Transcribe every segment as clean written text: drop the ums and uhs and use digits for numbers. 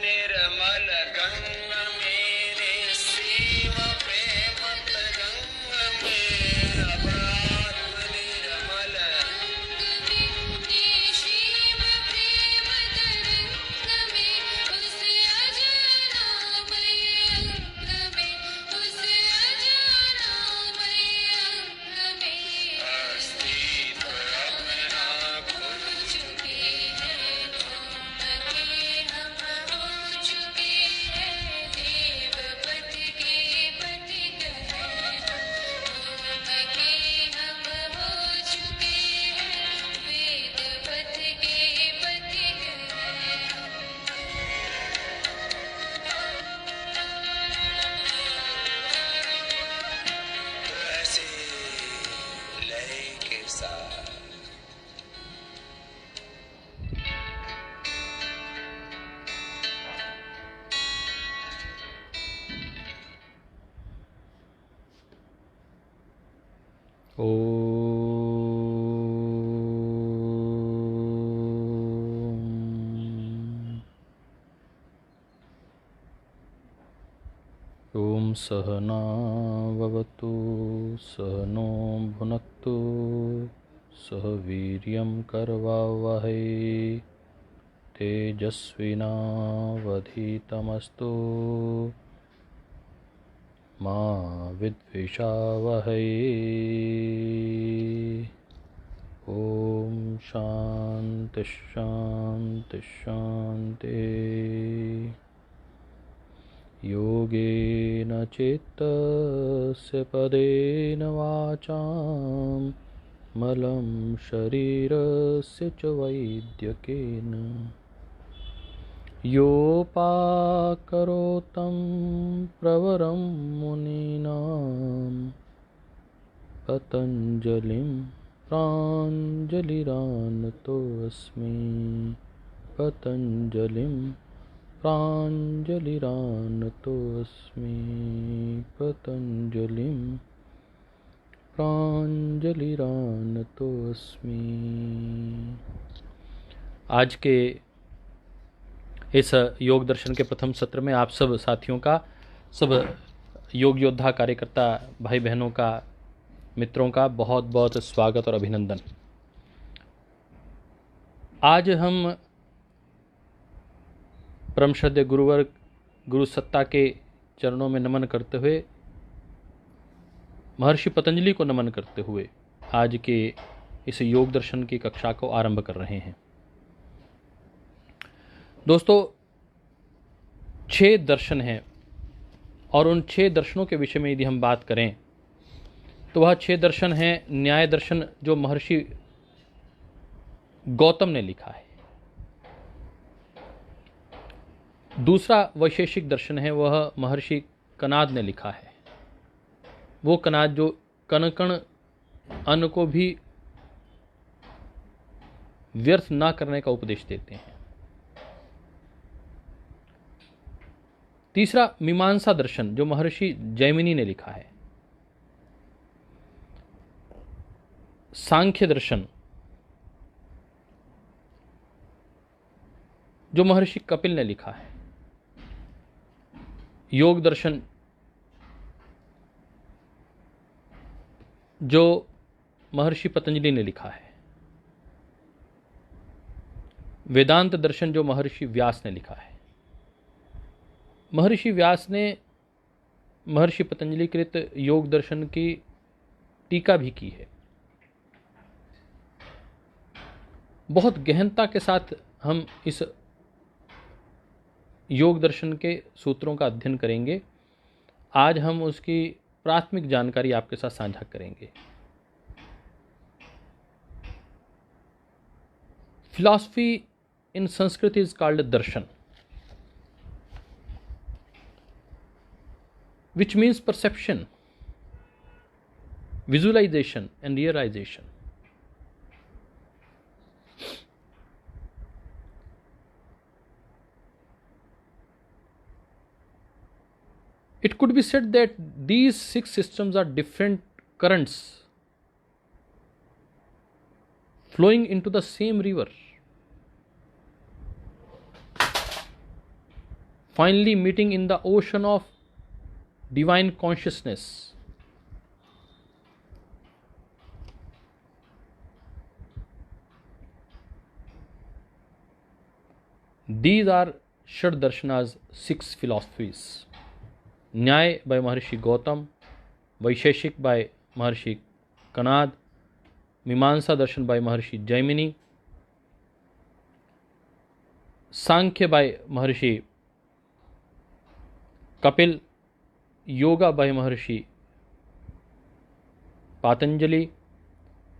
निर्मल गंग मेरे शिव प्रेम तरंग में अबात्म निर्मल शिव प्रेम तरंग में उस अजनामय अंग में उस अजनामय अंग में अस्तित्व अपना खो चुके हैं के हम हो चुके हैं देव पथ के पथिक हैं के हम हो चुके हैं वेद पथ के पथिक हैं ऐसे लय के साथ ॐ सहना भवतु सहनो भुनक्तु सह वीर्यं करवावहै तेजस्विनावधीतमस्तु मा विद्विषावहै। ॐ शान्ति शान्ति शान्ति। योगेन चित्तस्य पदेन वाचां मलं शरीरस्य च वैद्यकेन योपाकरोतं प्रवरं मुनीनां पतञ्जलिं प्राञ्जलिरानतोऽस्मि पतञ्जलिं प्राञ्जलिरानतोऽस्मि पतञ्जलिं प्राञ्जलिरानतोऽस्मि। आज के इस योग दर्शन के प्रथम सत्र में आप सब साथियों का, सब योग योद्धा कार्यकर्ता भाई बहनों का, मित्रों का बहुत बहुत स्वागत और अभिनंदन। आज हम परम श्रद्धेय गुरुवर्ग गुरु सत्ता के चरणों में नमन करते हुए, महर्षि पतंजलि को नमन करते हुए आज के इस योग दर्शन की कक्षा को आरंभ कर रहे हैं। दोस्तों, 6 दर्शन हैं और उन 6 दर्शनों के विषय में यदि हम बात करें तो वह 6 दर्शन हैं। न्याय दर्शन जो महर्षि गौतम ने लिखा है। दूसरा वैशेषिक दर्शन है, वह महर्षि कनाद ने लिखा है। वो कनाद जो कण कण अन्न को भी व्यर्थ ना करने का उपदेश देते हैं। तीसरा मीमांसा दर्शन जो महर्षि जैमिनी ने लिखा है। सांख्य दर्शन जो महर्षि कपिल ने लिखा है। योग दर्शन जो महर्षि पतंजलि ने लिखा है। वेदांत दर्शन जो महर्षि व्यास ने लिखा है। महर्षि व्यास ने महर्षि पतंजलि कृत योग दर्शन की टीका भी की है। बहुत गहनता के साथ हम इस योग दर्शन के सूत्रों का अध्ययन करेंगे। आज हम उसकी प्राथमिक जानकारी आपके साथ साझा करेंगे। Philosophy in Sanskrit is called Darshan, which means perception, visualization and realization. It could be said that these 6 systems are different currents flowing into the same river. finally meeting in the ocean of divine consciousness. These are Shad Darshana's 6 philosophies. Nyaya by Maharshi Gautam, Vaisheshik by Maharshi Kanad, Mimamsa Darshan by Maharshi Jaimini, Sankhya by Maharshi Kapil, Yoga by Maharshi Patanjali,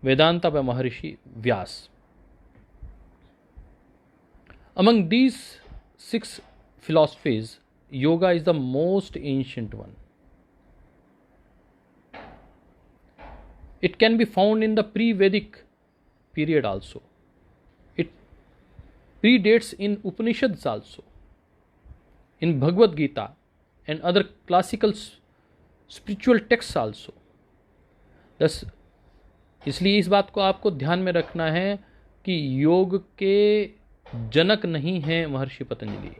Vedanta by Maharshi Vyas. Among these 6 philosophies, yoga is the most ancient one. It can be found in the pre-Vedic period also. It predates in Upanishads also, in Bhagavad Gita and other classical spiritual texts also. Thus, इसलिए इस बात को आपको ध्यान में रखना है कि योग के जनक नहीं हैं महर्षि Patanjali.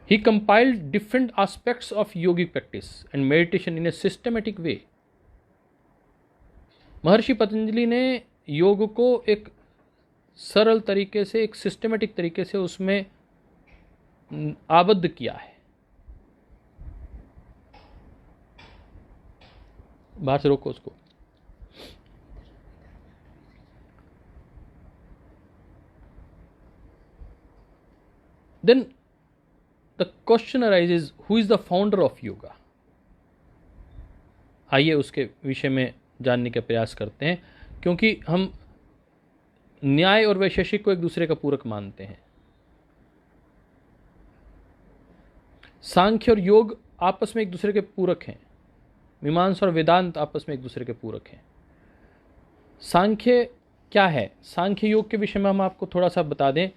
He compiled different aspects of yogic practice and meditation in a systematic way. महर्षि पतंजलि ने योग को एक सरल तरीके से, एक सिस्टमेटिक तरीके से उसमें आबद्ध किया है. बाहर से रोको उसको. Then the question arises, who is the founder of yoga? आइए उसके विषय में जानने का प्रयास करते हैं, क्योंकि हम न्याय और वैशेषिक को एक दूसरे का पूरक मानते हैं. सांख्य और योग आपस में एक दूसरे के पूरक हैं. मीमांसा और वेदांत आपस में एक दूसरे के पूरक हैं. सांख्य क्या है? सांख्य योग के विषय में हम आपको थोड़ा सा बता दें.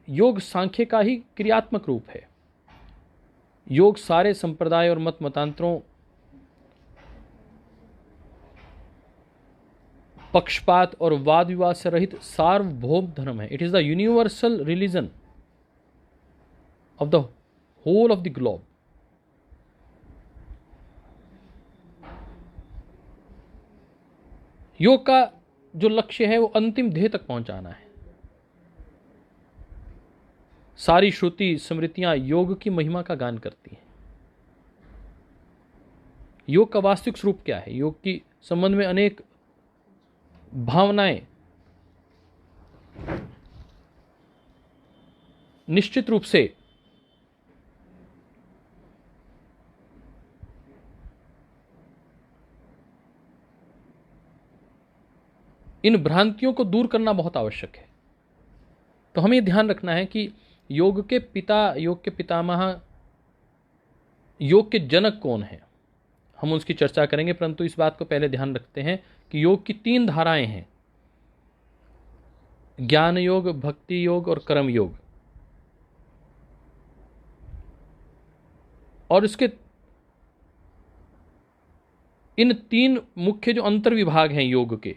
योग सांख्य का ही क्रियात्मक रूप है. योग सारे संप्रदाय और मत मतांतरों, पक्षपात और वाद विवाद से रहित सार्वभौम धर्म है. It is the universal religion of the whole of the globe. योग का जो लक्ष्य है वो अंतिम ध्येय तक पहुंचाना है. सारी श्रुति स्मृतियां योग की महिमा का गान करती हैं. योग का वास्तविक स्वरूप क्या है? योग की संबंध में अनेक भावनाएं निश्चित रूप से इन भ्रांतियों को दूर करना बहुत आवश्यक है. तो हमें ध्यान रखना है कि योग के पिता, योग के पितामह, योग के जनक कौन हैं. हम उसकी चर्चा करेंगे, परंतु इस बात को पहले ध्यान रखते हैं कि योग की 3 धाराएं हैं: ज्ञान योग, भक्ति योग और कर्म योग. और इसके इन 3 मुख्य जो अंतर्विभाग हैं योग के,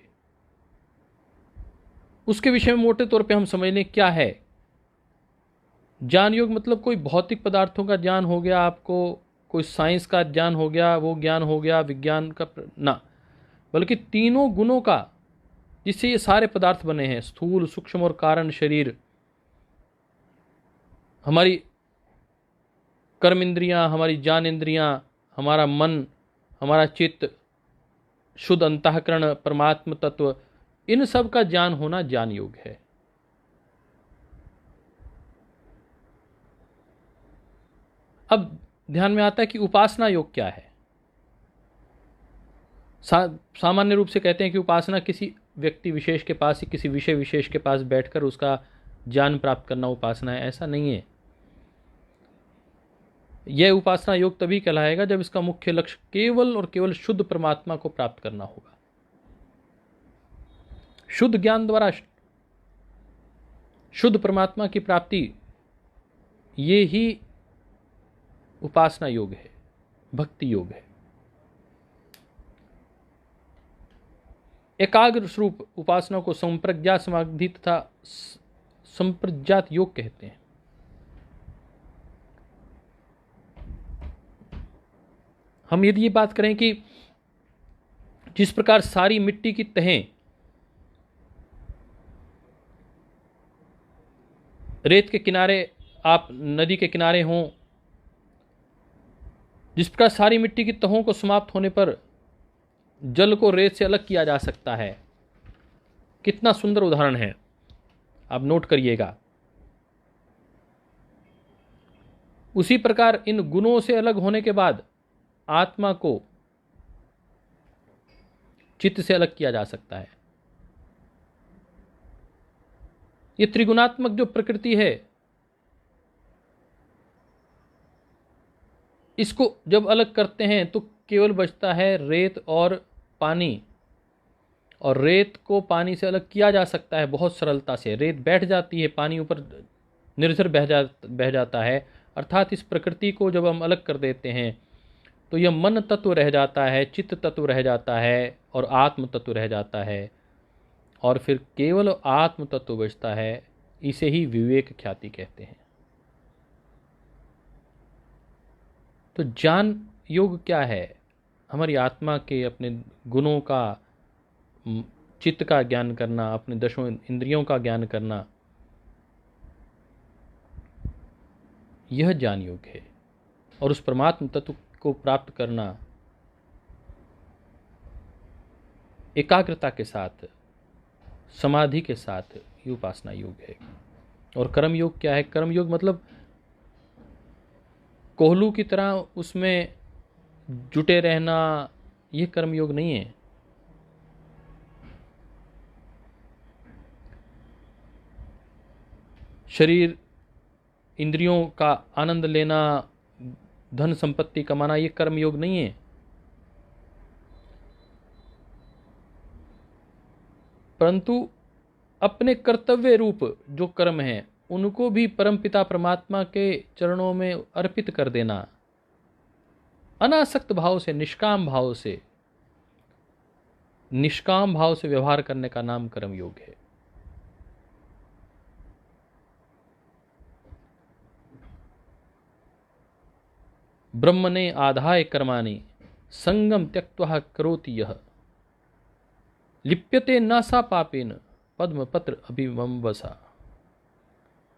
उसके विषय में मोटे तौर पे हम समझ लें क्या है. ज्ञान योग मतलब कोई भौतिक पदार्थों का ज्ञान हो गया, आपको कोई साइंस का ज्ञान हो गया, वो ज्ञान हो गया विज्ञान का ना, बल्कि तीनों गुणों का जिससे ये सारे पदार्थ बने हैं, स्थूल, सूक्ष्म और कारण शरीर, हमारी कर्म इंद्रियां, हमारी ज्ञान इंद्रियां, हमारा मन, हमारा चित्त, शुद्ध अंतःकरण, परमात्म तत्व, इन सब का ज्ञान होना ज्ञान योग है. अब ध्यान में आता है कि उपासना योग क्या है. सामान्य रूप से कहते हैं कि उपासना किसी व्यक्ति विशेष के पास, किसी विषय विशेष के पास बैठकर उसका ज्ञान प्राप्त करना उपासना है. ऐसा नहीं है. यह उपासना योग तभी कहलाएगा जब इसका मुख्य लक्ष्य केवल और केवल शुद्ध परमात्मा को प्राप्त करना होगा. शुद्ध ज्ञान द्वारा शुद्ध परमात्मा की प्राप्ति, ये ही उपासना योग है, भक्ति योग है. एकाग्र स्वरूप उपासना को संप्रज्ञात समाधि तथा संप्रज्ञात योग कहते हैं। हम यदि ये बात करें कि जिस प्रकार सारी मिट्टी की तहें रेत के किनारे, आप नदी के किनारे हों, जिस प्रकार सारी मिट्टी की तहों को समाप्त होने पर जल को रेत से अलग किया जा सकता है। कितना सुंदर उदाहरण है, आप नोट करिएगा। उसी प्रकार इन गुणों से अलग होने के बाद आत्मा को चित्त से अलग किया जा सकता है। ये त्रिगुणात्मक जो प्रकृति है, इसको जब अलग करते हैं तो केवल बचता है रेत और पानी। और रेत को पानी से अलग किया जा सकता है बहुत सरलता से। रेत बैठ जाती है, पानी ऊपर निर्झर बह जाता है। अर्थात इस प्रकृति को जब हम अलग कर देते हैं तो यह मन तत्व रह जाता है, चित्त तत्व रह जाता है और आत्म तत्व रह जाता है, और फिर केवल आत्म तत्व बचता है। इसे ही विवेक ख्याति कहते हैं। तो ज्ञान योग क्या है? हमारी आत्मा के अपने गुणों का, चित्त का ज्ञान करना, अपने दशों इंद्रियों का ज्ञान करना, यह ज्ञान योग है। और उस परमात्म तत्व को प्राप्त करना एकाग्रता के साथ, समाधि के साथ, ये उपासना योग है। और कर्म योग क्या है? कर्म योग मतलब कोहलू की तरह उसमें जुटे रहना, यह कर्म योग नहीं है। शरीर इंद्रियों का आनंद लेना, धन संपत्ति कमाना, यह कर्म योग नहीं है। परंतु अपने कर्तव्य रूप जो कर्म हैं उनको भी परमपिता परमात्मा के चरणों में अर्पित कर देना, अनासक्त भाव से, निष्काम भाव से व्यवहार करने का नाम कर्म योग है। ब्रह्मणे आधाय कर्माणि संगम त्यक्त्वा करोति यः लिप्यते न सा पापेन पद्मपत्र अभिवंबसा।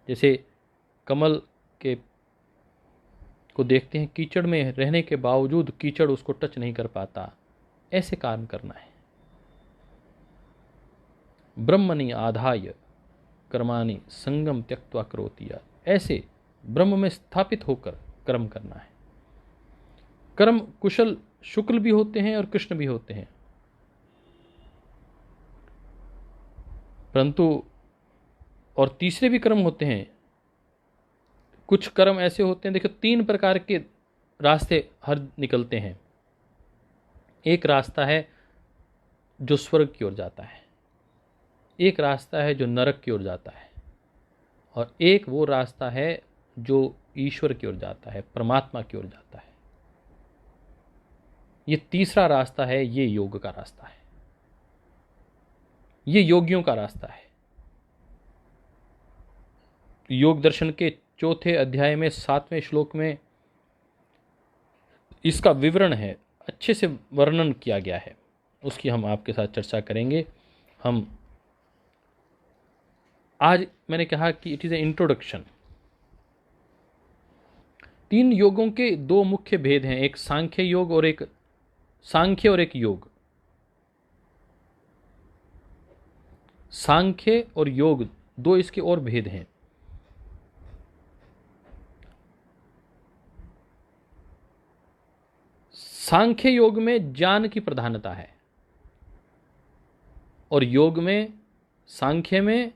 जैसे कमल के को देखते हैं, कीचड़ में रहने के बावजूद कीचड़ उसको टच नहीं कर पाता, ऐसे काम करना है। ब्रह्मणि आधाय कर्माणि संगम त्यक्त्वा करोति यः, ऐसे ब्रह्म में स्थापित होकर कर्म करना है। कर्म कुशल शुक्ल भी होते हैं और कृष्ण भी होते हैं, परंतु और तीसरे भी कर्म होते हैं। कुछ कर्म ऐसे होते हैं, देखो 3 प्रकार के रास्ते हर निकलते हैं। एक रास्ता है जो स्वर्ग की ओर जाता है, एक रास्ता है जो नरक की ओर जाता है, और एक वो रास्ता है जो ईश्वर की ओर जाता है, परमात्मा की ओर जाता है। ये तीसरा रास्ता है, ये योग का रास्ता है, ये योगियों का रास्ता है। योग दर्शन के 4थे अध्याय में 7वें श्लोक में इसका विवरण है, अच्छे से वर्णन किया गया है, उसकी हम आपके साथ चर्चा करेंगे। हम आज मैंने कहा कि इट इज ए इंट्रोडक्शन। 3 योगों के 2 मुख्य भेद हैं, एक सांख्य योग और एक योग। सांख्य और योग 2 इसके और भेद हैं। सांख्य योग में ज्ञान की प्रधानता है, और योग में, सांख्य में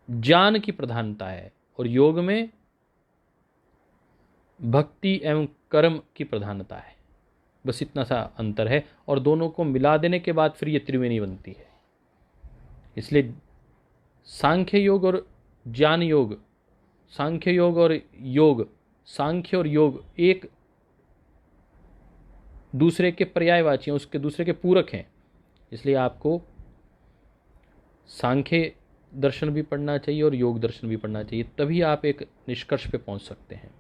ज्ञान की प्रधानता है, और योग में भक्ति एवं कर्म की प्रधानता है। बस इतना सा अंतर है, और दोनों को मिला देने के बाद फिर ये त्रिवेणी बनती है। इसलिए सांख्य योग और ज्ञान योग, सांख्य योग और योग, सांख्य और योग एक दूसरे के पर्यायवाची हैं, उसके दूसरे के पूरक हैं। इसलिए आपको सांख्य दर्शन भी पढ़ना चाहिए और योग दर्शन भी पढ़ना चाहिए, तभी आप एक निष्कर्ष पे पहुंच सकते हैं।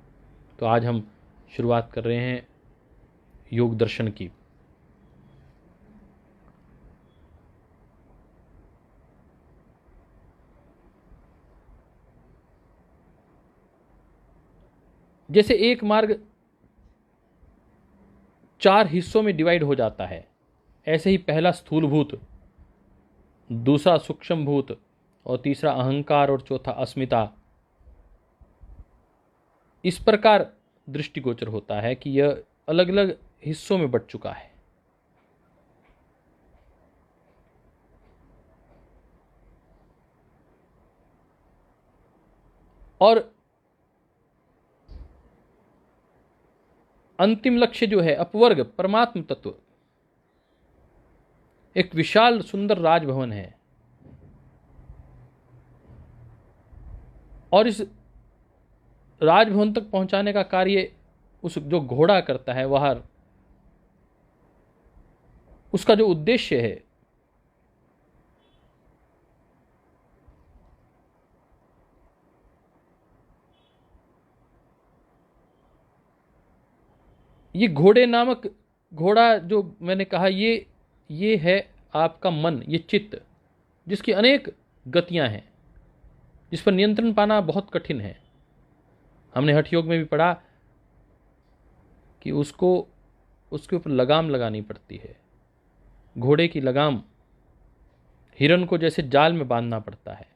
तो आज हम शुरुआत कर रहे हैं योग दर्शन की। जैसे एक मार्ग 4 हिस्सों में डिवाइड हो जाता है, ऐसे ही पहला स्थूल भूत, दूसरा सूक्ष्म भूत और तीसरा अहंकार और चौथा अस्मिता इस प्रकार दृष्टिगोचर होता है कि यह अलग अलग हिस्सों में बंट चुका है। और अंतिम लक्ष्य जो है अपवर्ग परमात्म तत्व, एक विशाल सुंदर राजभवन है, और इस राजभवन तक पहुंचाने का कार्य उस जो घोड़ा करता है, वह उसका जो उद्देश्य है ये घोड़े नामक घोड़ा जो मैंने कहा, ये है आपका मन, ये चित्त, जिसकी अनेक गतियां हैं, जिस पर नियंत्रण पाना बहुत कठिन है। हमने हठ योग में भी पढ़ा कि उसको उसके ऊपर लगाम लगानी पड़ती है। घोड़े की लगाम हिरण को जैसे जाल में बांधना पड़ता है,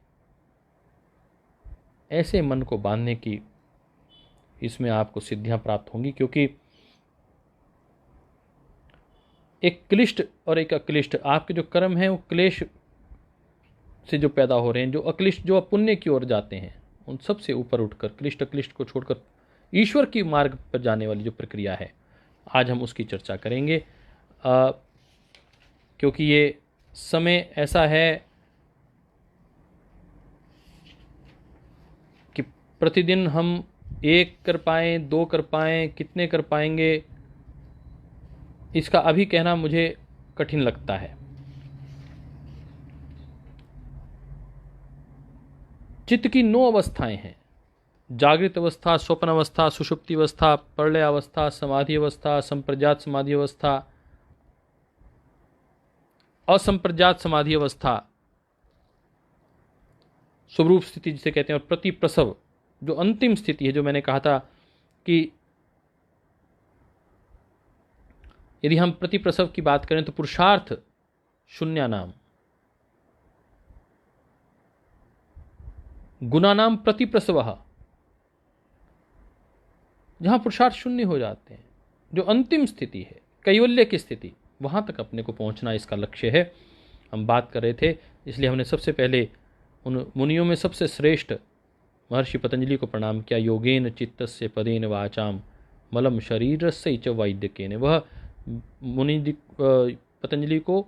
ऐसे मन को बांधने की इसमें आपको सिद्धियां प्राप्त होंगी, क्योंकि एक क्लिष्ट और एक अक्लिष्ट, आपके जो कर्म हैं वो क्लेश से जो पैदा हो रहे हैं, जो अक्लिष्ट जो पुण्य की ओर जाते हैं, उन सब से ऊपर उठकर क्लिष्ट अक्लिष्ट को छोड़कर ईश्वर की मार्ग पर जाने वाली जो प्रक्रिया है, आज हम उसकी चर्चा करेंगे। क्योंकि ये समय ऐसा है कि प्रतिदिन हम 1 कर पाएँ, 2 कर पाएँ, कितने कर पाएंगे, इसका अभी कहना मुझे कठिन लगता है। चित्त की 9 अवस्थाएं हैं: जागृत अवस्था, स्वप्न अवस्था, सुषुप्ति अवस्था, प्रलय अवस्था, समाधि अवस्था, संप्रज्ञात समाधि अवस्था, असंप्रज्ञात समाधि अवस्था, स्वरूप स्थिति जिसे कहते हैं, और प्रतिप्रसव जो अंतिम स्थिति है, जो मैंने कहा था कि यदि हम प्रतिप्रसव की बात करें तो पुरुषार्थ शून्यानाम, गुणानाम प्रतिप्रसवः, जहां पुरुषार्थ शून्य हो जाते हैं, जो अंतिम स्थिति है, कैवल्य की स्थिति, वहां तक अपने को पहुंचना इसका लक्ष्य है। हम बात कर रहे थे, इसलिए हमने सबसे पहले उन मुनियों में सबसे श्रेष्ठ महर्षि पतंजलि को प्रणाम किया। योगेन चित्तस्य पदेन वाचाम मलम शरीरस्य च वैद्यकेन। वह मुनि पतंजलि को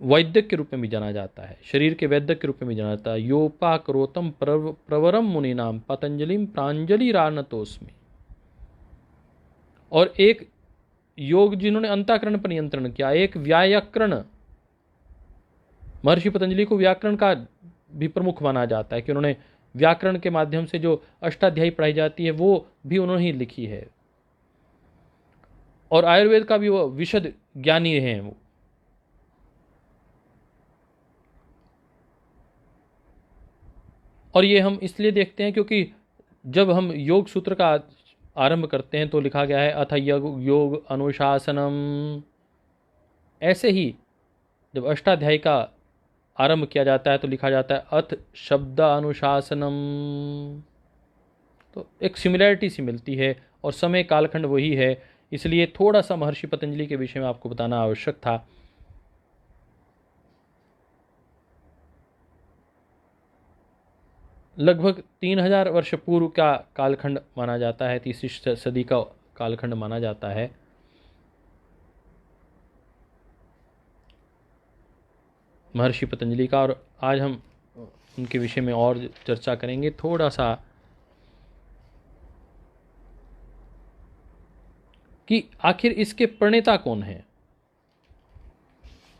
वैद्य के रूप में भी जाना जाता है, शरीर के वैद्य के रूप में भी जाना जाता है। योपाकरोतम प्रवरम मुनिनाम पतंजलिम प्रांजलि रानतोस्मि। और एक योग जिन्होंने अंतःकरण पर नियंत्रण किया, एक व्याकरण, महर्षि पतंजलि को व्याकरण का भी प्रमुख माना जाता है कि उन्होंने व्याकरण के माध्यम से जो अष्टाध्यायी पढ़ाई जाती है वो भी उन्होंने ही लिखी है, और आयुर्वेद का भी वो विशद ज्ञानी हैं वो। और ये हम इसलिए देखते हैं क्योंकि जब हम योग सूत्र का आरंभ करते हैं तो लिखा गया है अथ योग अनुशासनम। ऐसे ही जब अष्टाध्यायी का आरंभ किया जाता है तो लिखा जाता है अथ शब्द अनुशासनम। तो एक सिमिलैरिटी सी मिलती है, और समय कालखंड वही है, इसलिए थोड़ा सा महर्षि पतंजलि के विषय में आपको बताना आवश्यक था। लगभग 3000 वर्ष पूर्व का कालखंड माना जाता है, 3री सदी का कालखंड माना जाता है। महर्षि पतंजलि का, और आज हम उनके विषय में और चर्चा करेंगे थोड़ा सा कि आखिर इसके प्रणेता कौन है।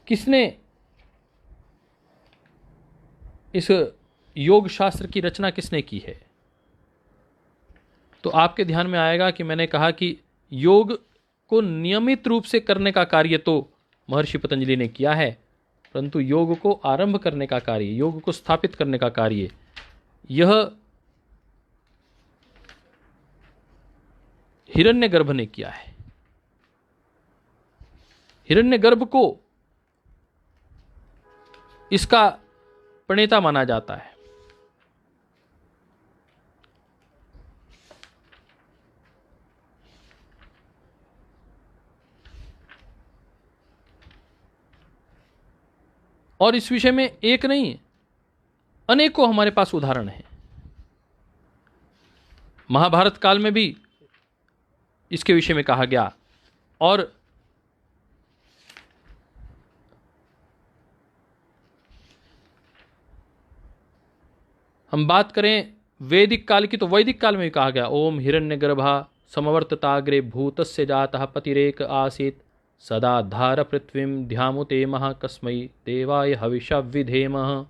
किसने इस योग शास्त्र की रचना किसने की है? तो आपके ध्यान में आएगा कि मैंने कहा कि योग को नियमित रूप से करने का कार्य तो महर्षि पतंजलि ने किया है, परंतु योग को आरंभ करने का कार्य, योग को स्थापित करने का कार्य, यह हिरण्यगर्भ ने किया है। हिरण्यगर्भ को इसका प्रणेता माना जाता है। और इस विषय में एक नहीं, अनेकों हमारे पास उदाहरण हैं। महाभारत काल में भी इसके विषय में कहा गया, और हम बात करें वैदिक काल की तो वैदिक काल में भी कहा गया, ओम हिरण्यगर्भा समवर्तताग्रे भूतस्य जातः पतिरेक आसीत् सदा धार पृथ्वीं ध्यामुते महाकस्मै देवाय हविषा विधेमः।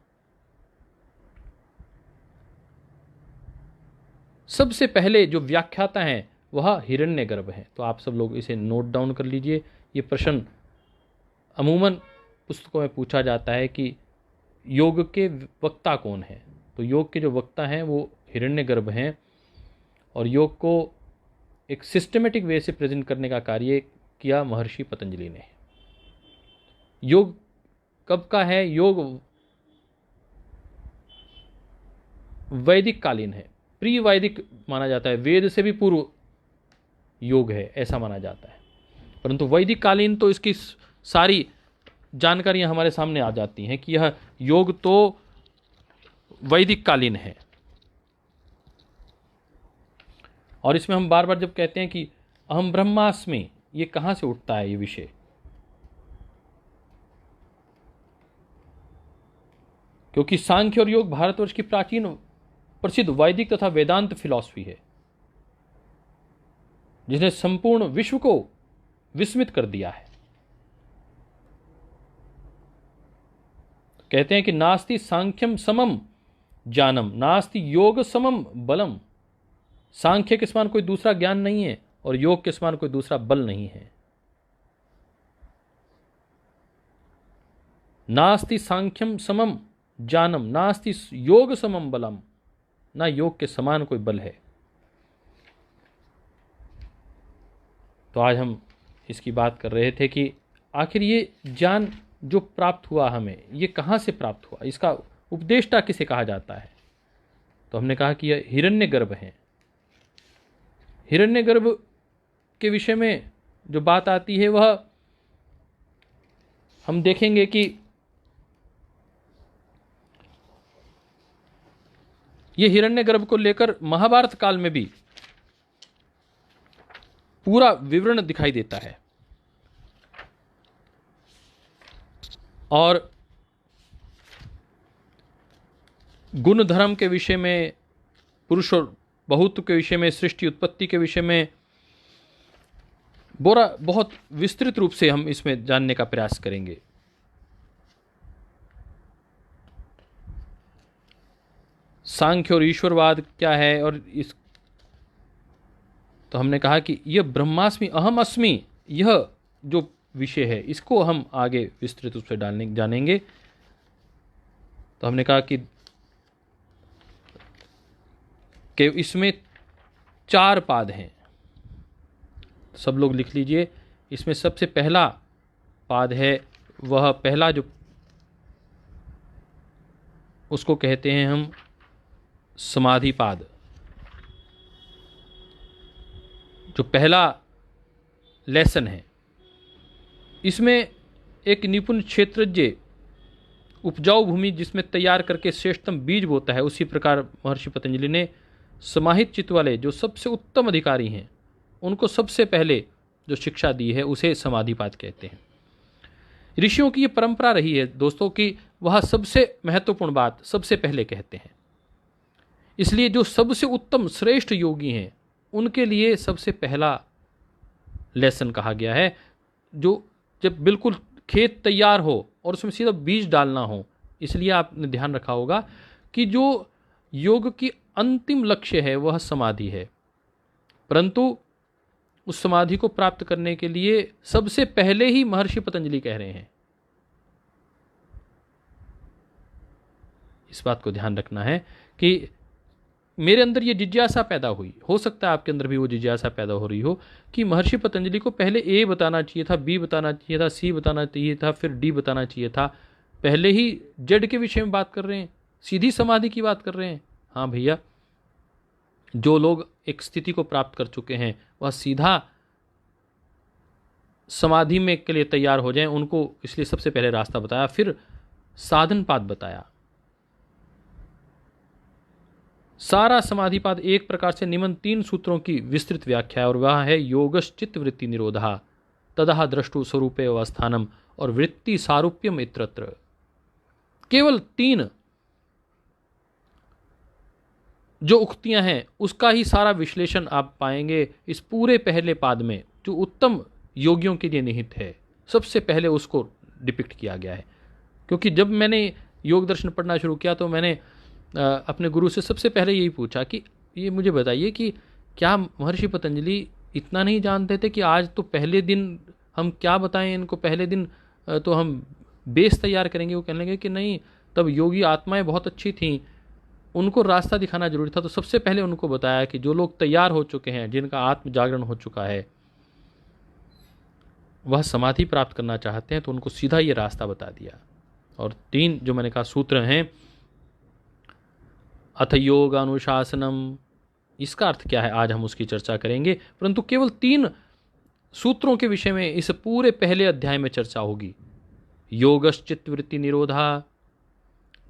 सबसे पहले जो व्याख्याता हैं वह हिरण्यगर्भ हैं। तो आप सब लोग इसे नोट डाउन कर लीजिए। ये प्रश्न अमूमन पुस्तकों में पूछा जाता है कि योग के वक्ता कौन है। तो योग के जो वक्ता हैं वो हिरण्यगर्भ हैं, और योग को एक सिस्टमेटिक वे से प्रेजेंट करने का कार्य किया महर्षि पतंजलि ने। योग कब का है? योग वैदिक कालीन है, प्री वैदिक माना जाता है, वेद से भी पूर्व योग है ऐसा माना जाता है। परंतु वैदिक कालीन तो इसकी सारी जानकारियां हमारे सामने आ जाती हैं कि यह योग तो वैदिक कालीन है। और इसमें हम बार बार जब कहते हैं कि अहम ब्रह्मास्मि, ये कहां से उठता है ये विषय? क्योंकि सांख्य और योग भारतवर्ष की प्राचीन प्रसिद्ध वैदिक तथा वेदांत फिलॉसफी है, जिसने संपूर्ण विश्व को विस्मित कर दिया है। कहते हैं कि नास्ति सांख्यम समम ज्ञानम नास्ति योग समम बलम। सांख्य के समान कोई दूसरा ज्ञान नहीं है और योग के समान कोई दूसरा बल नहीं है। नास्ति सांख्यम समम ज्ञानम नास्ति योग समम बलम। ना योग के समान कोई बल है। तो आज हम इसकी बात कर रहे थे कि आखिर ये ज्ञान जो प्राप्त हुआ हमें, ये कहाँ से प्राप्त हुआ, इसका उपदेष्टा किसे कहा जाता है? तो हमने कहा कि यह हिरण्यगर्भ हैं। हिरण्यगर्भ के विषय में जो बात आती है वह हम देखेंगे कि ये हिरण्यगर्भ को लेकर महाभारत काल में भी पूरा विवरण दिखाई देता है। और गुण धर्म के विषय में, पुरुष और बहुत्व के विषय में, सृष्टि उत्पत्ति के विषय में बहुत विस्तृत रूप से हम इसमें जानने का प्रयास करेंगे। सांख्य और ईश्वरवाद क्या है, और इस तो हमने कहा कि यह ब्रह्मास्मि अहम अस्मि, यह जो विषय है इसको हम आगे विस्तृत रूप से जानेंगे। तो हमने कहा कि इसमें 4 पाद हैं। सब लोग लिख लीजिए। इसमें सबसे पहला पाद है, वह पहला जो उसको कहते हैं हम समाधि पाद। जो पहला लेसन है, इसमें एक निपुण क्षेत्रज्ञ उपजाऊ भूमि जिसमें तैयार करके श्रेष्ठतम बीज बोता है, उसी प्रकार महर्षि पतंजलि ने समाहित चित्त वाले जो सबसे उत्तम अधिकारी हैं उनको सबसे पहले जो शिक्षा दी है उसे समाधिपाद कहते हैं। ऋषियों की ये परंपरा रही है दोस्तों कि वह सबसे महत्वपूर्ण बात सबसे पहले कहते हैं। इसलिए जो सबसे उत्तम श्रेष्ठ योगी हैं उनके लिए सबसे पहला लेसन कहा गया है। जो जब बिल्कुल खेत तैयार हो और उसमें सीधा बीज डालना हो। इसलिए आपने ध्यान रखा होगा कि जो योग की अंतिम लक्ष्य है वह समाधि है, परंतु उस समाधि को प्राप्त करने के लिए सबसे पहले ही महर्षि पतंजलि कह रहे हैं, इस बात को ध्यान रखना है कि मेरे अंदर ये जिज्ञासा पैदा हुई, हो सकता है आपके अंदर भी वो जिज्ञासा पैदा हो रही हो कि महर्षि पतंजलि को पहले ए बताना चाहिए था, बी बताना चाहिए था, सी बताना चाहिए था, फिर डी बताना चाहिए था, पहले ही जड़ के विषय में बात कर रहे हैं, सीधी समाधि की बात कर रहे हैं। हाँ भैया, जो लोग एक स्थिति को प्राप्त कर चुके हैं वह सीधा समाधि में के लिए तैयार हो जाएं, उनको इसलिए सबसे पहले रास्ता बताया, फिर साधनपाद बताया। सारा समाधिपाद एक प्रकार से निम्न 3 सूत्रों की विस्तृत व्याख्या है, और वह है योगश्चित्त वृत्ति निरोधा, तदह द्रष्टु स्वरूपे अवस्थानम और वृत्ति सारूप्यम इत्रत्र। केवल 3 जो उक्तियां हैं उसका ही सारा विश्लेषण आप पाएंगे इस पूरे पहले पाद में, जो उत्तम योगियों के लिए निहित है। सबसे पहले उसको डिपिक्ट किया गया है, क्योंकि जब मैंने योग दर्शन पढ़ना शुरू किया तो मैंने अपने गुरु से सबसे पहले यही पूछा कि ये मुझे बताइए कि क्या महर्षि पतंजलि इतना नहीं जानते थे कि आज तो पहले दिन हम क्या बताएं इनको, पहले दिन तो हम बेस तैयार करेंगे। वो कहने लगे कि नहीं, तब योगी आत्माएं बहुत अच्छी थीं, उनको रास्ता दिखाना जरूरी था। तो सबसे पहले उनको बताया कि जो लोग तैयार हो चुके हैं, जिनका आत्म जागरण हो चुका है, वह समाधि प्राप्त करना चाहते हैं, तो उनको सीधा ये रास्ता बता दिया। और 3 जो मैंने कहा सूत्र हैं, अथ योग अनुशासनम, इसका अर्थ क्या है आज हम उसकी चर्चा करेंगे, परंतु केवल 3 सूत्रों के विषय में इस पूरे पहले अध्याय में चर्चा होगी। योगश्चित्त वृत्ति निरोधा,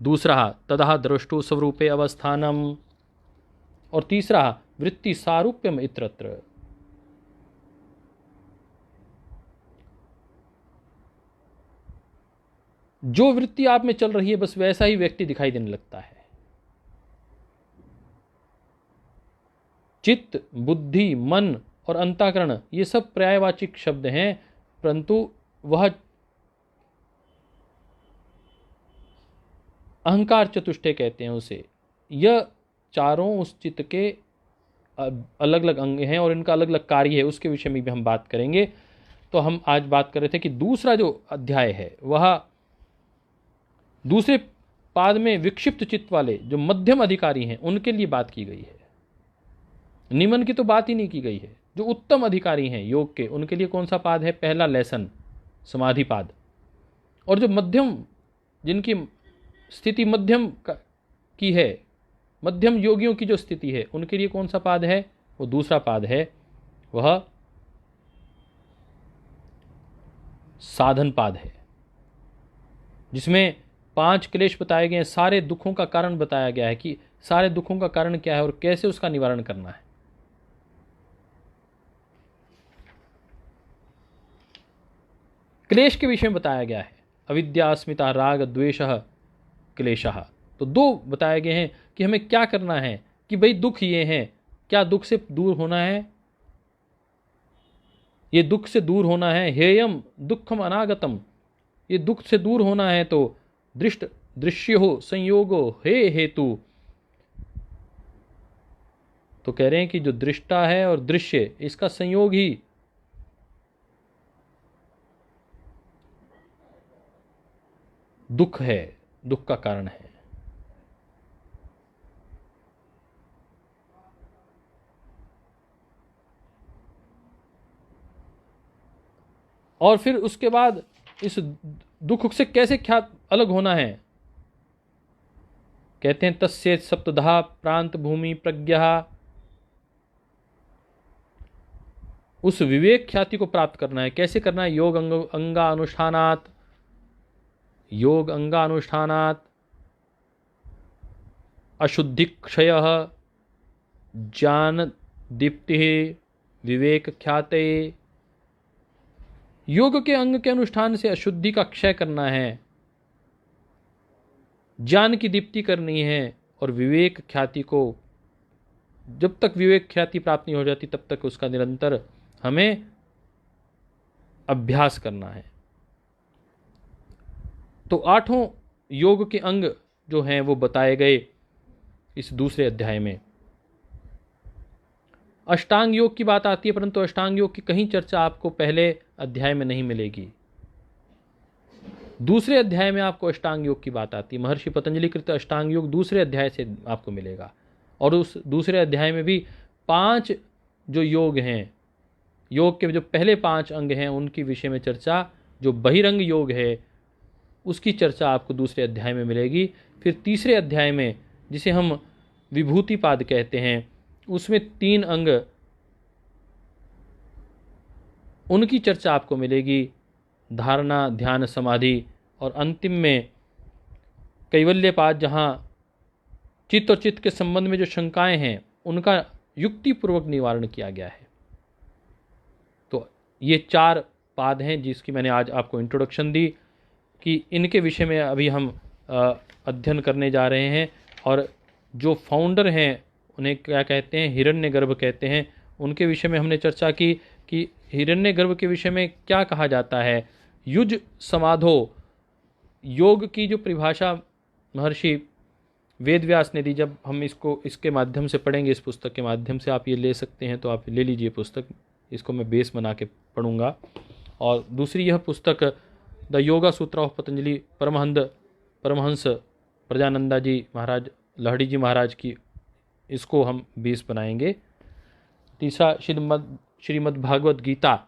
दूसरा तदह द्रष्टु स्वरूपे अवस्थानम, और तीसरा वृत्ति सारूप्यम इत्रत्र। जो वृत्ति आप में चल रही है बस वैसा ही व्यक्ति दिखाई देने लगता है। चित्त, बुद्धि, मन और अंतःकरण ये सब पर्यायवाचिक शब्द हैं, परंतु वह अहंकार चतुष्टय कहते हैं उसे। यह चारों उस चित्त के अलग अलग अंग हैं और इनका अलग अलग कार्य है, उसके विषय में भी हम बात करेंगे। तो हम आज बात कर रहे थे कि दूसरा जो अध्याय है वह दूसरे पाद में विक्षिप्त चित्त वाले जो मध्यम अधिकारी हैं उनके लिए बात की गई है। निम्न की तो बात ही नहीं की गई है। जो उत्तम अधिकारी हैं योग के, उनके लिए कौन सा पाद है? पहला लेसन समाधि पाद। और जो मध्यम, जिनकी स्थिति मध्यम की है, मध्यम योगियों की जो स्थिति है, उनके लिए कौन सा पाद है? वो दूसरा पाद है, वह साधन पाद है, जिसमें 5 क्लेश बताए गए हैं। सारे दुखों का कारण बताया गया है कि सारे दुखों का कारण क्या है और कैसे उसका निवारण करना है। क्लेश के विषय में बताया गया है, अविद्या, अस्मिता, राग, द्वेषः क्लेशः। तो 2 बताए गए हैं कि हमें क्या करना है, कि भाई दुख ये हैं, क्या दुख से दूर होना है? ये दुख से दूर होना है। हेयम दुखम अनागतम, ये दुख से दूर होना है तो दृष्ट दृश्य हो संयोगो हे हेतु। तो कह रहे हैं कि जो दृष्टा है और दृश्य, इसका संयोग ही दुख है, दुख का कारण है। और फिर उसके बाद इस दुख से कैसे क्या अलग होना है? कहते हैं तस्य सप्तधा प्रांत भूमि प्रज्ञा, उस विवेक ख्याति को प्राप्त करना है। कैसे करना है? योग अंगानुष्ठानात्, योग अंगानुष्ठानात् अशुद्धि क्षयः ज्ञान दीप्तिः विवेक ख्याते। योग के अंग के अनुष्ठान से अशुद्धि का क्षय करना है, ज्ञान की दीप्ति करनी है, और विवेक ख्याति को, जब तक विवेक ख्याति प्राप्त नहीं हो जाती तब तक उसका निरंतर हमें अभ्यास करना है। तो 8 योग के अंग जो हैं वो बताए गए इस दूसरे अध्याय में। अष्टांग योग की बात आती है, परंतु अष्टांग योग की कहीं चर्चा आपको पहले अध्याय में नहीं मिलेगी। दूसरे अध्याय में आपको अष्टांग योग की बात आती है। महर्षि पतंजलि कृत अष्टांग योग दूसरे अध्याय से आपको मिलेगा, और उस दूसरे अध्याय में भी 5 जो योग हैं, योग के जो पहले 5 अंग हैं उनकी विषय में चर्चा, जो बहिरंग योग है उसकी चर्चा आपको दूसरे अध्याय में मिलेगी। फिर तीसरे अध्याय में, जिसे हम विभूतिपाद कहते हैं, उसमें 3 अंग, उनकी चर्चा आपको मिलेगी, धारणा, ध्यान, समाधि, और अंतिम में कैवल्यपाद, जहाँ चित्त और चित्त के संबंध में जो शंकाएं हैं उनका युक्तिपूर्वक निवारण किया गया है। तो ये 4 पाद हैं जिसकी मैंने आज आपको इंट्रोडक्शन दी कि इनके विषय में अभी हम अध्ययन करने जा रहे हैं। और जो फाउंडर हैं उन्हें क्या कहते हैं, हिरण्यगर्भ कहते हैं। उनके विषय में हमने चर्चा की कि हिरण्यगर्भ के विषय में क्या कहा जाता है। युज समाधो, योग की जो परिभाषा महर्षि वेदव्यास ने दी, जब हम इसके माध्यम से पढ़ेंगे, इस पुस्तक के माध्यम से आप ये ले सकते हैं तो आप ले लीजिए पुस्तक, इसको मैं बेस बना के पढ़ूंगा। और दूसरी यह पुस्तक द योगा सूत्र ऑफ पतंजलि परमहंस प्रजानंदा जी महाराज, लहड़ी जी महाराज की, इसको हम बेस बनाएंगे। तीसरा श्रीमद् भागवत गीता,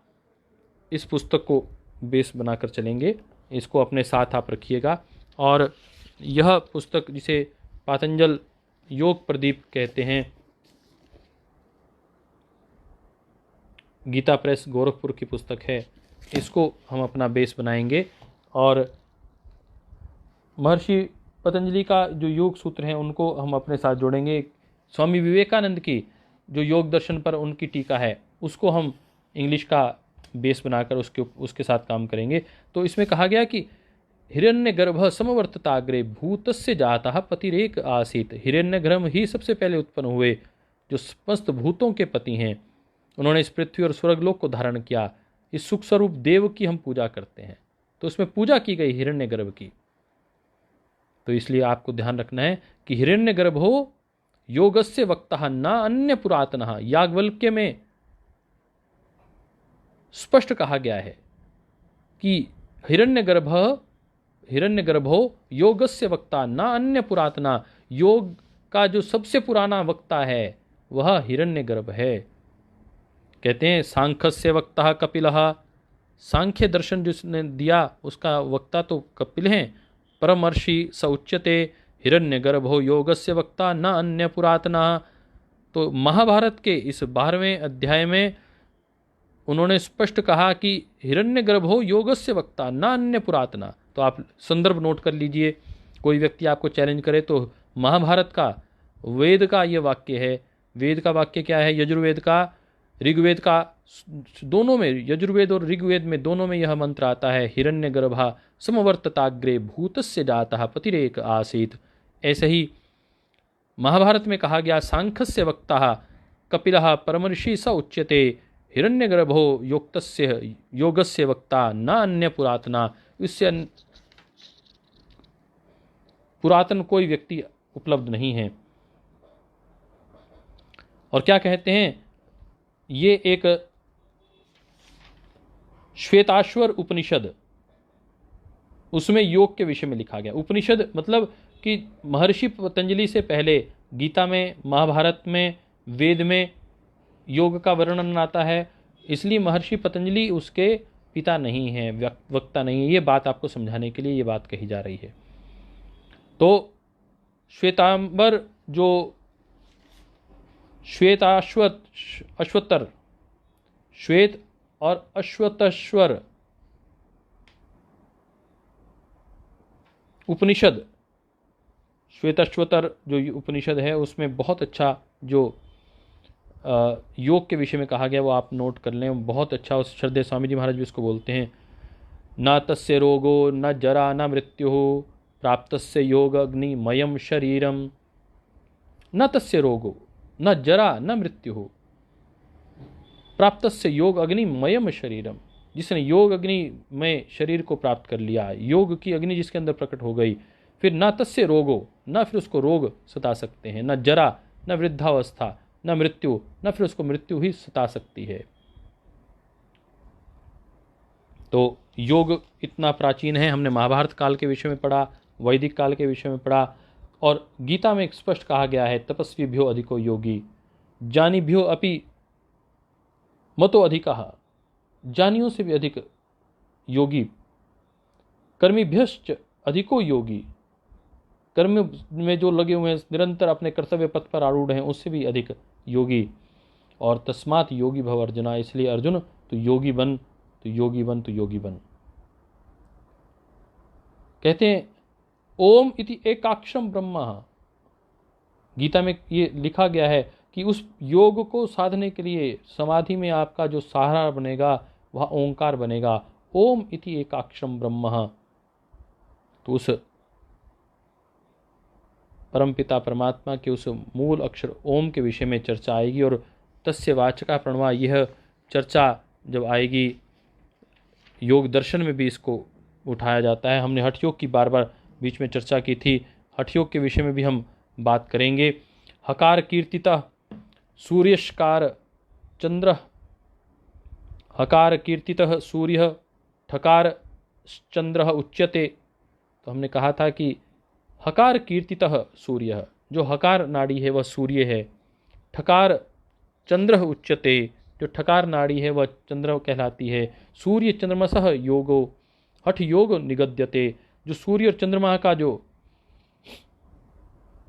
इस पुस्तक को बेस बनाकर चलेंगे, इसको अपने साथ आप रखिएगा। और यह पुस्तक जिसे पातंजल योग प्रदीप कहते हैं, गीता प्रेस गोरखपुर की पुस्तक है, इसको हम अपना बेस बनाएंगे। और महर्षि पतंजलि का जो योग सूत्र हैं उनको हम अपने साथ जोड़ेंगे। स्वामी विवेकानंद की जो योग दर्शन पर उनकी टीका है उसको हम इंग्लिश का बेस बनाकर उसके साथ काम करेंगे। तो इसमें कहा गया कि हिरण्यगर्भ समवर्तताग्रे भूतस्य जातः पतिरेक आसीत। हिरण्यगर्भ ही सबसे पहले उत्पन्न हुए, जो समस्त भूतों के पति हैं। उन्होंने इस पृथ्वी और स्वर्गलोक को धारण किया। इस सुख स्वरूप देव की हम पूजा करते हैं, तो उसमें पूजा की गई हिरण्यगर्भ की। तो इसलिए आपको ध्यान रखना है कि हिरण्यगर्भो योगस्य वक्ता न अन्य पुरातनः, याज्ञवल्क्य में स्पष्ट कहा गया है कि हिरण्यगर्भो योगस्य वक्ता न अन्य पुरातना, योग का जो सबसे पुराना वक्ता है वह हिरण्यगर्भ है। कहते हैं सांख्यस्य वक्ता कपिलः, सांख्य दर्शन जिसने दिया उसका वक्ता तो कपिल हैं। परमर्षि स उच्यते हिरण्यगर्भो योगस्य वक्ता न अन्य पुरातना। तो महाभारत के इस 12वें अध्याय में उन्होंने स्पष्ट कहा कि हिरण्यगर्भो योगस्य वक्ता न अन्य पुरातना। तो आप संदर्भ नोट कर लीजिए, कोई व्यक्ति आपको चैलेंज करे तो महाभारत का, वेद का ये वाक्य है। वेद का वाक्य क्या है? यजुर्वेद का, ऋग्वेद का, दोनों में, यजुर्वेद और ऋग्वेद में दोनों में यह मंत्र आता है, हिरण्यगर्भा समवर्तताग्रे भूतस्य जातः पतिरेक आसीत। ऐसे ही महाभारत में कहा गया सांख्यस्य वक्ता कपिलः परमर्षि स उच्यते हिरण्यगर्भो योक्तस्य योगस्य वक्ता न अन्य पुरातना। इससे पुरातन कोई व्यक्ति उपलब्ध नहीं है। और क्या कहते हैं, ये एक श्वेताश्वर उपनिषद, उसमें योग के विषय में लिखा गया। उपनिषद मतलब कि महर्षि पतंजलि से पहले गीता में, महाभारत में, वेद में योग का वर्णन आता है, इसलिए महर्षि पतंजलि उसके पिता नहीं है, वक्ता नहीं है। ये बात आपको समझाने के लिए ये बात कही जा रही है। तो श्वेतांबर, जो अश्वत्तर, श्वेत और अश्वतश्वर उपनिषद, श्वेताश्वतर जो उपनिषद है उसमें बहुत अच्छा जो योग के विषय में कहा गया वो आप नोट कर लें, बहुत अच्छा। उस श्रद्धेय स्वामी जी महाराज भी उसको बोलते हैं, न तस्य रोगो न जरा न मृत्यु प्राप्तस्य योग अग्निमयम शरीरम। न तस्य रोगो न जरा न मृत्यु प्राप्तस्य योग अग्निमयम शरीरम। जिसने योग अग्नि में शरीर को प्राप्त कर लिया, योग की अग्नि जिसके अंदर प्रकट हो गई, फिर ना तस्य रोगो, ना फिर उसको रोग सता सकते हैं, न जरा, न वृद्धावस्था, न मृत्यु, न फिर उसको मृत्यु ही सता सकती है। तो योग इतना प्राचीन है। हमने महाभारत काल के विषय में पढ़ा, वैदिक काल के विषय में पढ़ा, और गीता में एक स्पष्ट कहा गया है, तपस्वीभ्यो अधिको योगी ज्ञानीभ्यो अपि मतो अधिकः, ज्ञानियों से भी अधिक योगी, कर्मीभ्यश्च अधिको योगी, कर्म में जो लगे हुए हैं, निरंतर अपने कर्तव्य पथ पर आरूढ़ हैं, उससे भी अधिक योगी। और तस्मात् योगी भव अर्जुना, इसलिए अर्जुन तू योगी बन, तू योगी बन, तू योगी बन। कहते हैं ओम इति एकाक्षरम ब्रह्म, गीता में ये लिखा गया है कि उस योग को साधने के लिए समाधि में आपका जो सहारा बनेगा वह ओंकार बनेगा। ओम इति एकाक्षरम ब्रह्म, तो उस परमपिता परमात्मा के उस मूल अक्षर ओम के विषय में चर्चा आएगी। और तस्य वाचका प्रणवा, यह चर्चा जब आएगी, योग दर्शन में भी इसको उठाया जाता है। हमने हठ योग की बार बार बीच में चर्चा की थी, हठ योग के विषय में भी हम बात करेंगे। हकार कीर्तितः सूर्यष्कार चंद्र, हकार कीर्तितः सूर्य ठकार चंद्र उच्यते। तो हमने कहा था कि हकार कीर्तितः सूर्य, जो हकार नाड़ी है वह सूर्य है, ठकार चंद्र उच्यते, जो ठकार नाड़ी है वह चंद्र कहलाती है। सूर्य चंद्रमसः योगो हठ योग निगद्यते, जो सूर्य और चंद्रमा का जो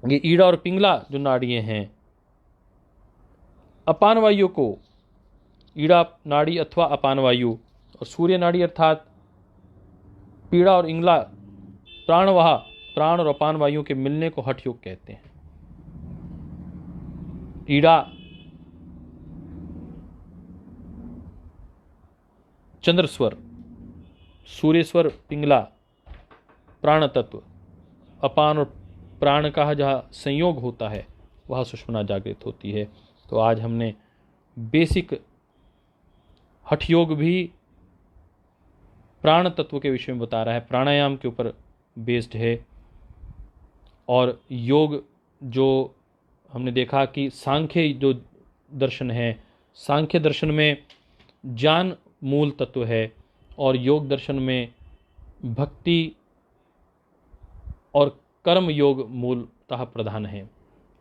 ये ईड़ा और पिंगला जो नाड़ियाँ हैं, अपान वायु को ईड़ा नाड़ी अथवा अपान वायु, और सूर्य नाड़ी अर्थात पीड़ा और इंगला प्राणवाह, प्राण और अपान वायु के मिलने को हठ योग कहते हैं। ईड़ा चंद्र स्वर, सूर्य स्वर पिंगला प्राण तत्व, अपान और प्राण का जहाँ संयोग होता है वह सुषुम्ना जागृत होती है। तो आज हमने बेसिक हठ योग भी प्राण तत्व के विषय में बता रहा है, प्राणायाम के ऊपर बेस्ड है। और योग जो हमने देखा कि सांख्य जो दर्शन है, सांख्य दर्शन में ज्ञान मूल तत्व है और योग दर्शन में भक्ति और कर्म योग मूलतः प्रधान है।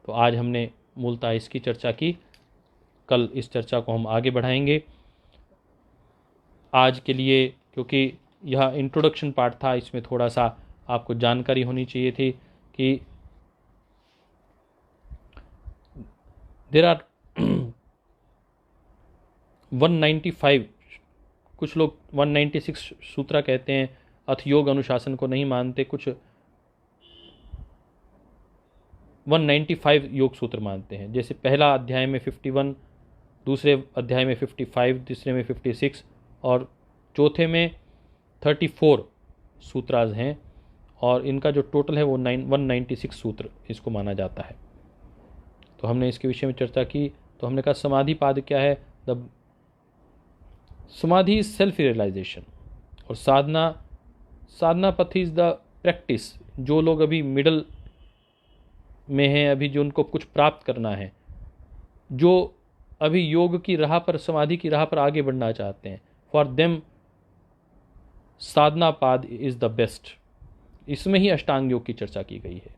तो आज हमने मूलतः इसकी चर्चा की, कल इस चर्चा को हम आगे बढ़ाएंगे। आज के लिए, क्योंकि यह इंट्रोडक्शन पार्ट था, इसमें थोड़ा सा आपको जानकारी होनी चाहिए थी कि देयर आर 195, कुछ लोग 196 सूत्र कहते हैं, अथ योग अनुशासन को नहीं मानते, कुछ 195 योग सूत्र मानते हैं। जैसे पहला अध्याय में 51, दूसरे अध्याय में 55, तीसरे में 56 और चौथे में 34 सूत्राज हैं, और इनका जो टोटल है वो 196 सूत्र इसको माना जाता है। तो हमने इसके विषय में चर्चा की। तो हमने कहा समाधि पाद क्या है? द समाधि इज सेल्फ रियलाइजेशन, और साधना पथ इज द प्रैक्टिस। जो लोग अभी मिडल में हैं, अभी जो उनको कुछ प्राप्त करना है, जो अभी योग की राह पर, समाधि की राह पर आगे बढ़ना चाहते हैं, फॉर देम साधना पाद इज द बेस्ट। इसमें ही अष्टांग योग की चर्चा की गई है।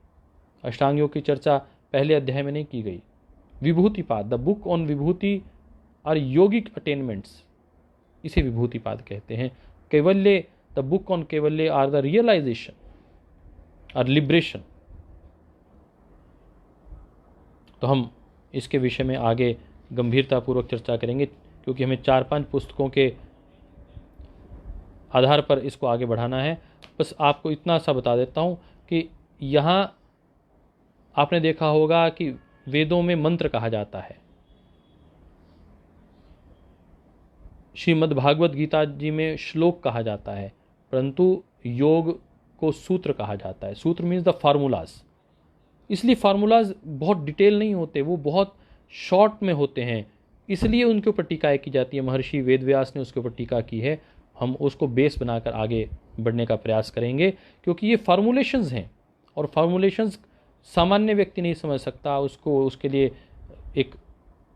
अष्टांग योग की चर्चा पहले अध्याय में नहीं की गई। Vibhuti Pada, the book on Vibhuti or yogic attainments, इसे विभूति पाद कहते हैं। Kaivalya, the book on Kaivalya or the realization or liberation. तो हम इसके विषय में आगे गंभीरतापूर्वक चर्चा करेंगे, क्योंकि हमें 4-5 पुस्तकों के आधार पर इसको आगे बढ़ाना है। बस आपको इतना सा बता देता हूँ कि यहाँ आपने देखा होगा कि वेदों में मंत्र कहा जाता है, श्रीमद् भागवत गीता जी में श्लोक कहा जाता है, परंतु योग को सूत्र कहा जाता है। सूत्र मीन्स द फार्मूलाज। इसलिए फार्मूलाज बहुत डिटेल नहीं होते, वो बहुत शॉर्ट में होते हैं। इसलिए उनके ऊपर टीकाएँ की जाती है। महर्षि वेदव्यास ने उसके ऊपर टीका की है। हम उसको बेस बनाकर आगे बढ़ने का प्रयास करेंगे, क्योंकि ये फार्मूलेशंस हैं और फार्मूलेशंस सामान्य व्यक्ति नहीं समझ सकता। उसको उसके लिए एक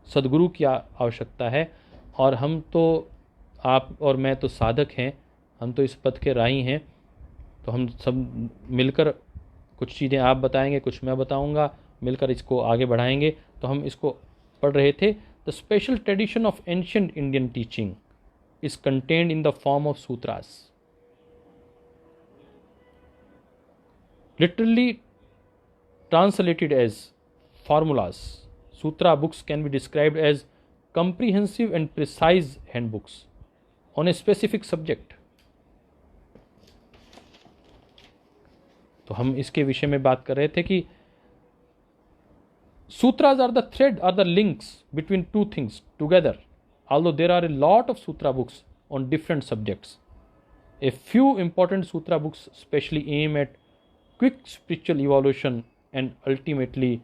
सद्गुरु की आवश्यकता है। और हम तो, आप और मैं तो साधक हैं, हम तो इस पथ के राही हैं। तो हम सब मिलकर कुछ चीज़ें आप बताएंगे, कुछ मैं बताऊंगा, मिलकर इसको आगे बढ़ाएंगे। तो हम इसको पढ़ रहे थे। The special tradition of ancient Indian teaching is contained in the form of sutras. Literally translated as formulas, sutra books can be described as comprehensive and precise handbooks on a specific subject. तो हम इसके विषय में बात कर रहे थे कि sutras are the thread or the links between two things together. Although there are a lot of sutra books on different subjects, a few important sutra books specially aim at quick spiritual evolution and ultimately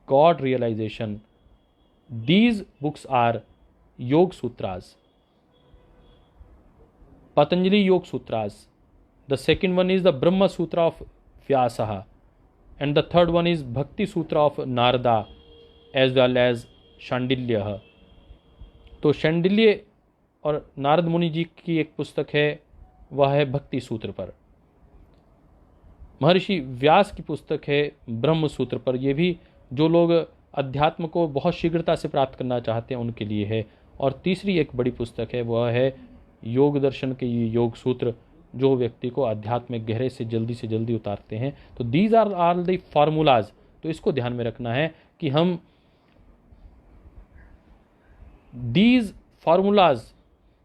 God realization. These books are Yog Sutras, Patanjali Yog Sutras. The second one is the Brahma Sutra of Vyasaha, and the third one is Bhakti Sutra of Narada as well as Shandilya. तो शांडिल्य और नारद मुनि जी की एक पुस्तक है, वह है भक्ति सूत्र पर। महर्षि व्यास की पुस्तक है ब्रह्म सूत्र पर। ये भी जो लोग अध्यात्म को बहुत शीघ्रता से प्राप्त करना चाहते हैं उनके लिए है। और तीसरी एक बड़ी पुस्तक है, वह है योग दर्शन के ये योग सूत्र, जो व्यक्ति को अध्यात्म में गहरे से जल्दी उतारते हैं। तो these are all the formulas. तो इसको ध्यान में रखना है कि हम these formulas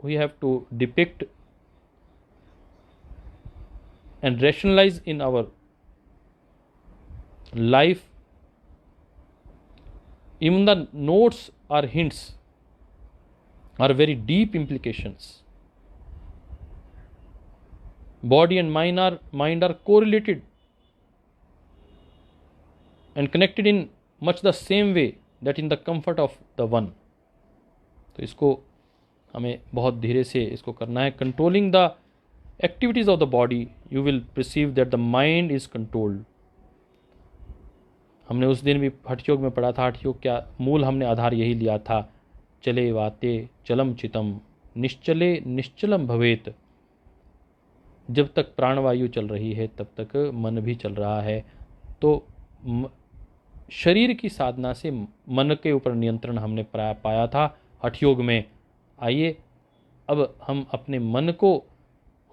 we have to depict and rationalize in our life. Even the notes or hints are very deep implications. Body and mind are correlated and connected in much the same way that in the comfort of the one. तो इसको हमें बहुत धीरे से इसको करना है। Controlling the activities of the body, you will perceive that the mind is controlled. हमने उस दिन भी हठयोग में पढ़ा था। हठयोग क्या मूल हमने आधार यही लिया था, चले वाते चलम चितम निश्चले निश्चलम भवेत। जब तक प्राणवायु चल रही है तब तक मन भी चल रहा है। तो शरीर की साधना से मन के ऊपर नियंत्रण हमने पाया था हठयोग में। आइए अब हम अपने मन को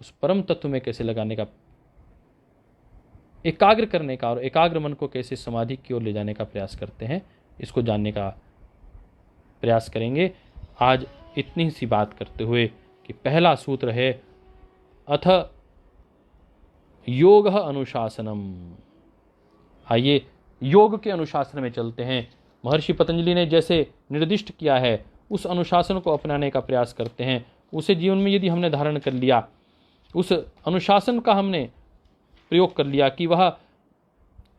उस परम तत्व में कैसे लगाने का, एकाग्र करने का और एकाग्र मन को कैसे समाधि की ओर ले जाने का प्रयास करते हैं, इसको जानने का प्रयास करेंगे। आज इतनी सी बात करते हुए कि पहला सूत्र है अथ योग अनुशासनम। आइए योग के अनुशासन में चलते हैं। महर्षि पतंजलि ने जैसे निर्दिष्ट किया है उस अनुशासन को अपनाने का प्रयास करते हैं। उसे जीवन में यदि हमने धारण कर लिया, उस अनुशासन का हमने प्रयोग कर लिया कि वह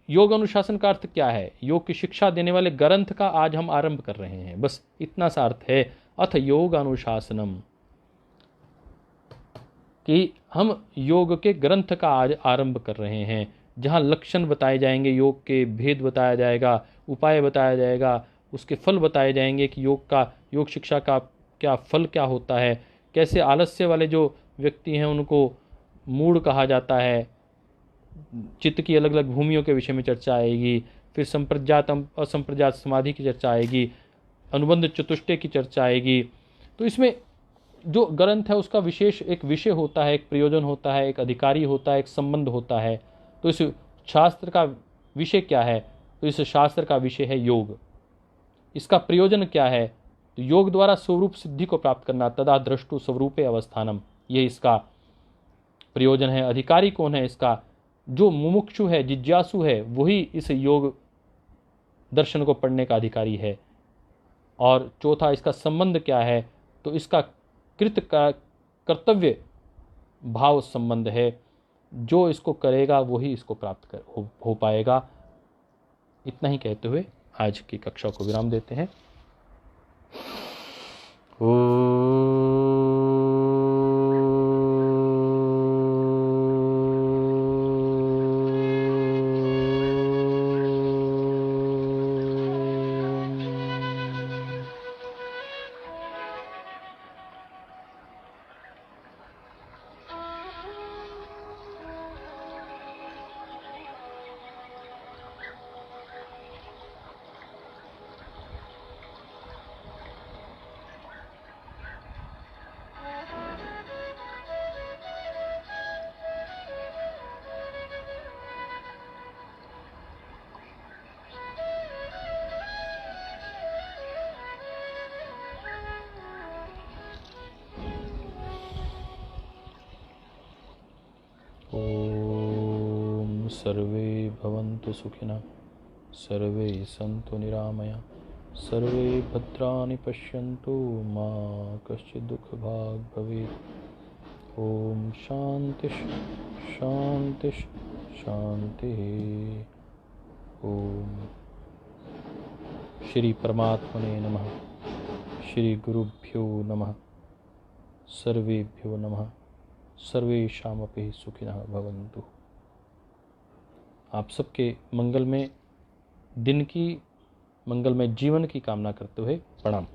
योग अनुशासन का अर्थ क्या है, योग की शिक्षा देने वाले ग्रंथ का आज हम आरंभ कर रहे हैं। बस इतना सा अर्थ है अथ योग अनुशासनम, कि हम योग के ग्रंथ का आज आरंभ कर रहे हैं, जहाँ लक्षण बताए जाएंगे, योग के भेद बताया जाएगा, उपाय बताया जाएगा, उसके फल बताए जाएंगे कि योग शिक्षा का क्या फल क्या होता है, कैसे आलस्य वाले जो व्यक्ति हैं उनको मूढ़ कहा जाता है, चित्त की अलग अलग भूमियों के विषय में चर्चा आएगी, फिर संप्रज्ञात असंप्रज्ञात समाधि की चर्चा आएगी, अनुबंध चतुष्टय की चर्चा आएगी। तो इसमें जो ग्रंथ है उसका विशेष एक विषय होता है, एक प्रयोजन होता है, एक अधिकारी होता है, एक संबंध होता है। तो इस शास्त्र का विषय क्या है? तो इस शास्त्र का विषय है योग। इसका प्रयोजन क्या है? तो योग द्वारा स्वरूप सिद्धि को प्राप्त करना, तदा द्रष्टु स्वरूपे अवस्थानम, ये इसका प्रयोजन है। अधिकारी कौन है इसका? जो मुमुक्षु है, जिज्ञासु है, वही इस योग दर्शन को पढ़ने का अधिकारी है। और चौथा, इसका संबंध क्या है? तो इसका कृत का कर्तव्य भाव संबंध है। जो इसको करेगा वही इसको प्राप्त हो पाएगा। इतना ही कहते हुए आज की कक्षा को विराम देते हैं। ॐ सर्वे भवन्तु सुखिनः, सर्वे सन्तु निरामया, सर्वे भद्राणि पश्यन्तु, मा कश्चित् दुःखभाग् भवेत्। ॐ शान्तिः शान्तिः शान्तिः। ॐ श्री परमात्मने नमः, श्री गुरुभ्यो नमः, सर्वेभ्यो नमः, सर्वेषामपि सुखिनः भवन्तु। आप सबके मंगलमय दिन की, मंगलमय जीवन की कामना करते हुए प्रणाम।